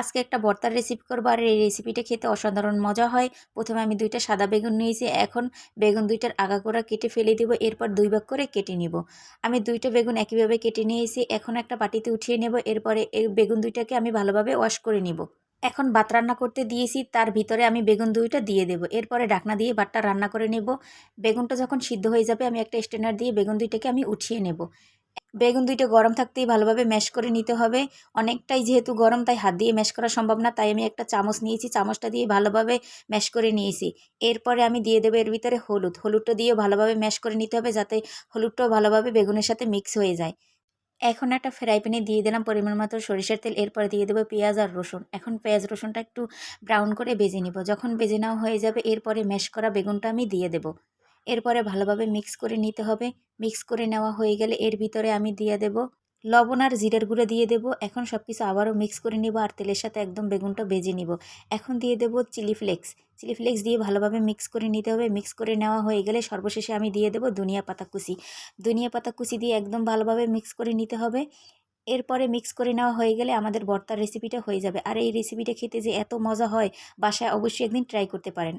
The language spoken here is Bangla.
আজকে একটা ভর্তার রেসিপি করবো, আর এই রেসিপিটা খেতে অসাধারণ মজা হয়। প্রথমে আমি 2টা সাদা বেগুন নিয়েছি। এখন বেগুন 2টার আগাগোড়া কেটে ফেলে দিব, এরপর 2 ভাগ করে কেটে নিব। আমি 2টা বেগুন একইভাবে কেটে নিয়েছি। এখন একটা বাটিতে উঠিয়ে নেব। এরপরে এই বেগুন 2টাকে আমি ভালোভাবে ওয়াশ করে নিব। এখন ভাত রান্না করতে দিয়েছি, তার ভিতরে আমি বেগুন 2টা দিয়ে দেব। এরপরে ঢাকনা দিয়ে ভাতটা রান্না করে নেব। বেগুনটা যখন সিদ্ধ হয়ে যাবে আমি একটা স্ট্রেনার দিয়ে বেগুন 2টাকে আমি উঠিয়ে নেব। বেগুন 2টা গরম থাকতেই ভালোভাবে ম্যাশ করে নিতে হবে। অনেকটাই যেহেতু গরম, তাই হাত দিয়ে ম্যাশ করা সম্ভব না, তাই আমি একটা চামচ নিয়েছি, চামচটা দিয়ে ভালোভাবে ম্যাশ করে নিয়েছি। এরপরে আমি দিয়ে দেবো এর ভিতরে হলুদটা দিয়েও ভালোভাবে ম্যাশ করে নিতে হবে, যাতে হলুদটাও ভালোভাবে বেগুনের সাথে মিক্স হয়ে যায়। এখন একটা ফ্রাই প্যানে দিয়ে দিলাম পরিমাণ মতো সরিষার তেল। এরপরে দিয়ে দেবো পেঁয়াজ আর রসুন। এখন পেঁয়াজ রসুনটা একটু ব্রাউন করে ভেজে নিব। যখন ভেজে নেওয়া হয়ে যাবে এরপরে ম্যাশ করা বেগুনটা আমি দিয়ে দেব। এরপরে ভালোভাবে মিক্স করে নিতে হবে। মিক্স করে নেওয়া হয়ে গেলে এর ভিতরে আমি দিয়ে দেব লবণ আর জিরার গুঁড়ো দিয়ে দেব। এখন সব কিছু আবারও মিক্স করে নিব আর তেলের সাথে একদম বেগুনটা ভেজে নিব। এখন দিয়ে দেব চিলি ফ্লেক্স। চিলি ফ্লেক্স দিয়ে ভালোভাবে মিক্স করে নিতে হবে। মিক্স করে নেওয়া হয়ে গেলে সর্বশেষে আমি দিয়ে দেব ধনিয়া পাতা কুচি। ধনিয়া পাতা কুচি দিয়ে একদম ভালোভাবে মিক্স করে নিতে হবে। এরপরে মিক্স করে নেওয়া হয়ে গেলে আমাদের ভর্তার রেসিপিটা হয়ে যাবে। আর এই রেসিপিটা খেতে যে এত মজা হয়, বাসায় অবশ্যই একদিন ট্রাই করতে পারেন।